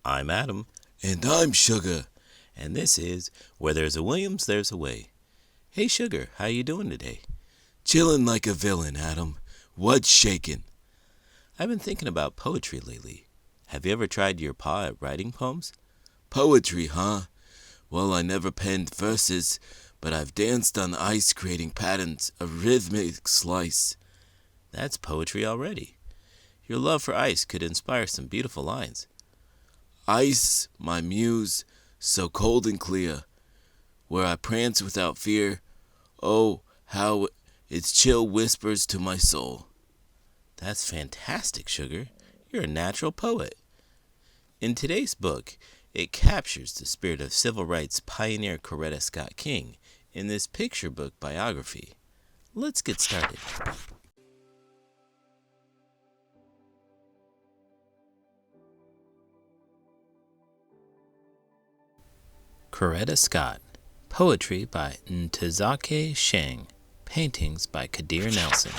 I'm Adam. And I'm Sugar. And this is Where There's a Williams, There's a Way. Hey, Sugar, how you doing today? Chillin' like a villain, Adam. What's shaking? I've been thinking about poetry lately. Have you ever tried your paw at writing poems? Poetry, huh? Well, I never penned verses, but I've danced on ice creating patterns, a rhythmic slice. That's poetry already. Your love for ice could inspire some beautiful lines. Ice, my muse, so cold and clear, where I prance without fear. Oh, how its chill whispers to my soul. That's fantastic, Sugar. You're a natural poet. In today's book, it captures the spirit of civil rights pioneer Coretta Scott King in this picture book biography. Let's get started. Coretta Scott. Poetry by Ntozake Shange. Paintings by Kadir Nelson.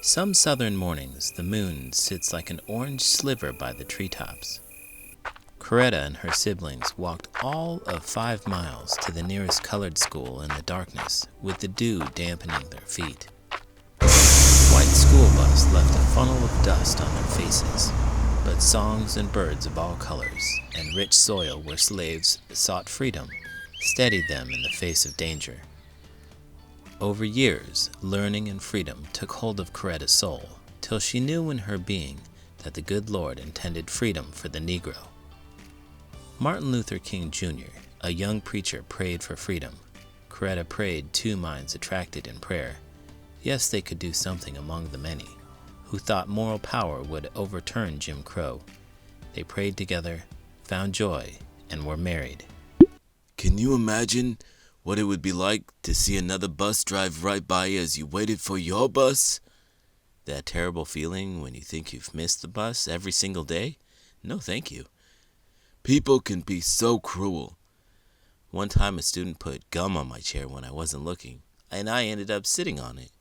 Some southern mornings, the moon sits like an orange sliver by the treetops. Coretta and her siblings walked all of 5 miles to the nearest colored school in the darkness, with the dew dampening their feet. The white school bus left a funnel of dust on their faces, but songs and birds of all colors, and rich soil where slaves sought freedom, steadied them in the face of danger. Over years, learning and freedom took hold of Coretta's soul, till she knew in her being that the good Lord intended freedom for the Negro. Martin Luther King Jr., a young preacher, prayed for freedom. Coretta prayed, 2 minds attracted in prayer. Yes, they could do something among the many, who thought moral power would overturn Jim Crow. They prayed together, found joy, and were married. Can you imagine what it would be like to see another bus drive right by you as you waited for your bus? That terrible feeling when you think you've missed the bus every single day? No, thank you. People can be so cruel. One time a student put gum on my chair when I wasn't looking, and I ended up sitting on it.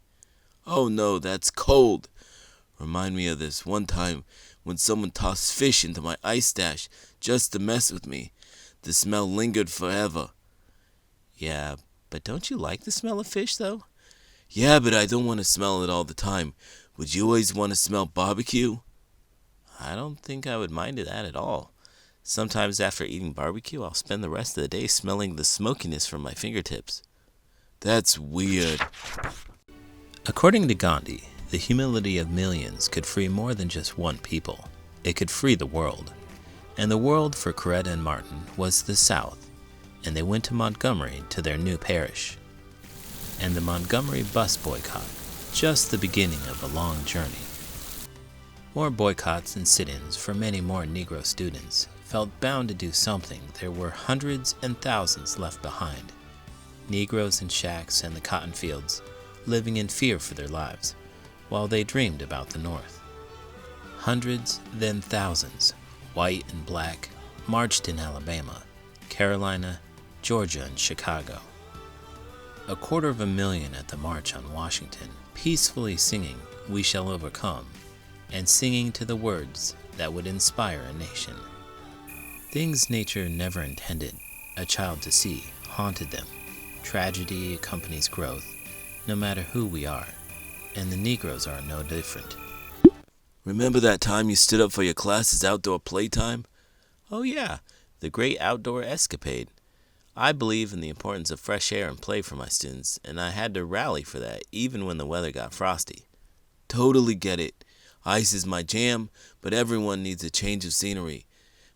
Oh no, that's cold. Remind me of this one time when someone tossed fish into my ice stash just to mess with me. The smell lingered forever. Yeah, but don't you like the smell of fish, though? Yeah, but I don't want to smell it all the time. Would you always want to smell barbecue? I don't think I would mind that at all. Sometimes after eating barbecue, I'll spend the rest of the day smelling the smokiness from my fingertips. That's weird. According to Gandhi, the humility of millions could free more than just one people. It could free the world. And the world for Coretta and Martin was the South, and they went to Montgomery to their new parish. And the Montgomery bus boycott, just the beginning of a long journey. More boycotts and sit-ins for many more Negro students felt bound to do something. There were hundreds and thousands left behind. Negroes in shacks and the cotton fields, living in fear for their lives, while they dreamed about the North. Hundreds, then thousands, white and black, marched in Alabama, Carolina, Georgia, and Chicago. 250,000 at the March on Washington, peacefully singing, "We shall overcome," and singing to the words that would inspire a nation. Things nature never intended a child to see haunted them. Tragedy accompanies growth, no matter who we are, and the Negroes are no different. Remember that time you stood up for your class's outdoor playtime? Oh yeah, the great outdoor escapade. I believe in the importance of fresh air and play for my students, and I had to rally for that even when the weather got frosty. Totally get it. Ice is my jam, but everyone needs a change of scenery.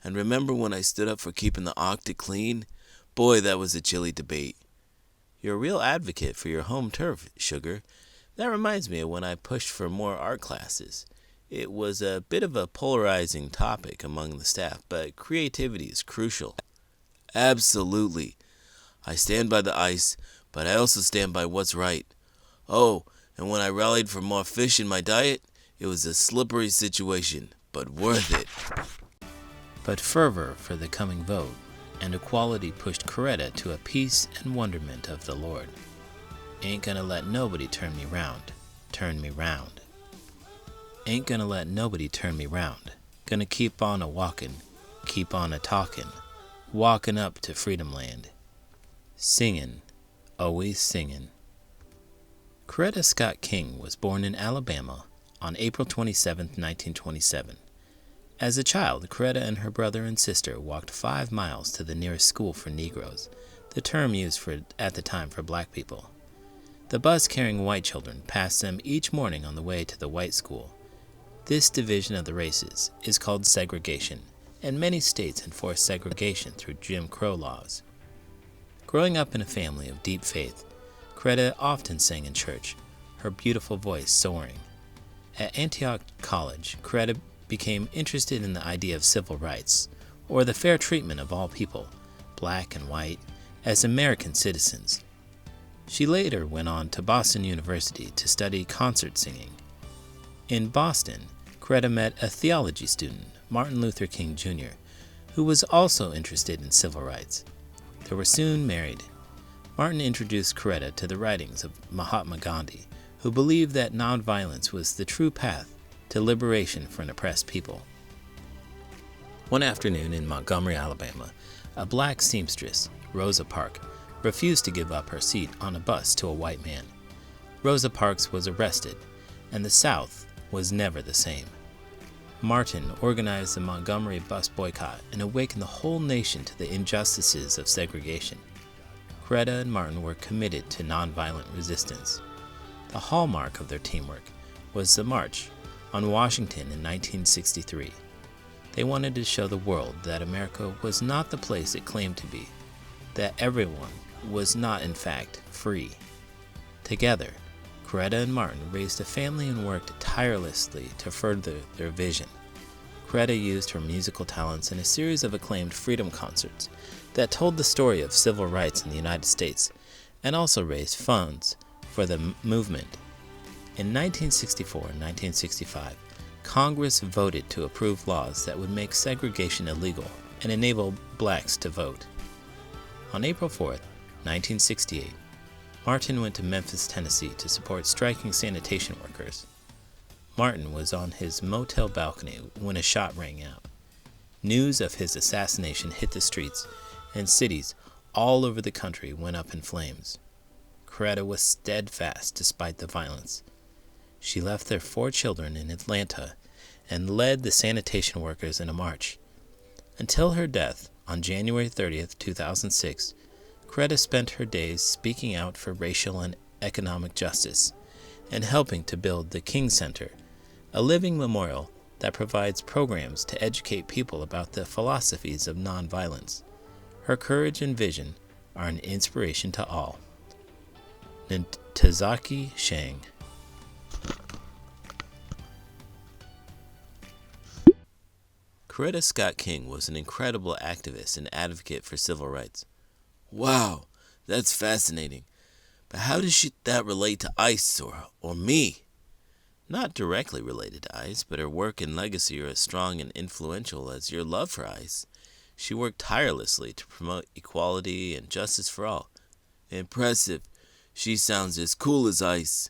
And remember when I stood up for keeping the Arctic clean? Boy, that was a chilly debate. You're a real advocate for your home turf, Sugar. That reminds me of when I pushed for more art classes. It was a bit of a polarizing topic among the staff, but creativity is crucial. Absolutely. I stand by the ice, but I also stand by what's right. Oh, and when I rallied for more fish in my diet, it was a slippery situation, but worth it. But fervor for the coming vote and equality pushed Coretta to a peace and wonderment of the Lord. Ain't gonna let nobody turn me round, turn me round. Ain't gonna let nobody turn me round, Gonna keep on a-walkin', keep on a-talkin', walkin' up to Freedom Land. Singin', always singin'. Coretta Scott King was born in Alabama on April 27, 1927. As a child, Coretta and her brother and sister walked 5 miles to the nearest school for Negroes, the term used at the time for black people. The bus carrying white children passed them each morning on the way to the white school. This division of the races is called segregation, and many states enforce segregation through Jim Crow laws. Growing up in a family of deep faith, Coretta often sang in church, her beautiful voice soaring. At Antioch College, Coretta became interested in the idea of civil rights, or the fair treatment of all people, black and white, as American citizens. She later went on to Boston University to study concert singing. In Boston, Coretta met a theology student, Martin Luther King Jr., who was also interested in civil rights. They were soon married. Martin introduced Coretta to the writings of Mahatma Gandhi, who believed that nonviolence was the true path to liberation for an oppressed people. One afternoon in Montgomery, Alabama, a black seamstress, Rosa Parks, refused to give up her seat on a bus to a white man. Rosa Parks was arrested, and the South was never the same. Martin organized the Montgomery bus boycott and awakened the whole nation to the injustices of segregation. Coretta and Martin were committed to nonviolent resistance. The hallmark of their teamwork was the March on Washington in 1963. They wanted to show the world that America was not the place it claimed to be, that everyone was not in fact free. Together, Coretta and Martin raised a family and worked tirelessly to further their vision. Coretta used her musical talents in a series of acclaimed freedom concerts that told the story of civil rights in the United States and also raised funds for the movement. In 1964 and 1965, Congress voted to approve laws that would make segregation illegal and enable blacks to vote. On April 4, 1968, Martin went to Memphis, Tennessee to support striking sanitation workers. Martin was on his motel balcony when a shot rang out. News of his assassination hit the streets, and cities all over the country went up in flames. Coretta was steadfast despite the violence. She left their 4 children in Atlanta and led the sanitation workers in a march. Until her death on January 30, 2006, Coretta spent her days speaking out for racial and economic justice and helping to build the King Center, a living memorial that provides programs to educate people about the philosophies of nonviolence. Her courage and vision are an inspiration to all. Ntozake Shange. Coretta Scott King was an incredible activist and advocate for civil rights. Wow, that's fascinating. But how does that relate to ICE or me? Not directly related to ICE, but her work and legacy are as strong and influential as your love for ICE. She worked tirelessly to promote equality and justice for all. Impressive. She sounds as cool as ICE.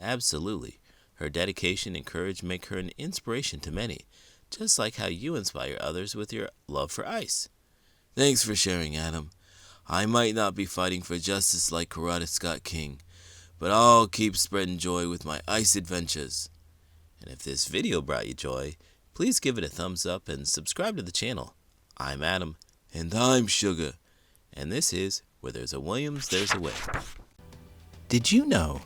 Absolutely. Her dedication and courage make her an inspiration to many, just like how you inspire others with your love for ICE. Thanks for sharing, Adam. I might not be fighting for justice like Coretta Scott King, but I'll keep spreading joy with my ICE adventures. And if this video brought you joy, please give it a thumbs up and subscribe to the channel. I'm Adam. And I'm Sugar. And this is Where There's a Williams, There's a Way. Did you know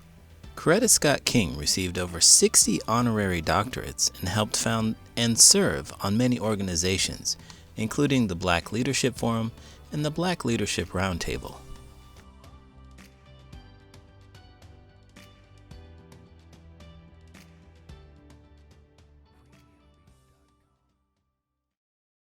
Coretta Scott King received over 60 honorary doctorates and helped found and serve on many organizations, including the Black Leadership Forum and the Black Leadership Roundtable?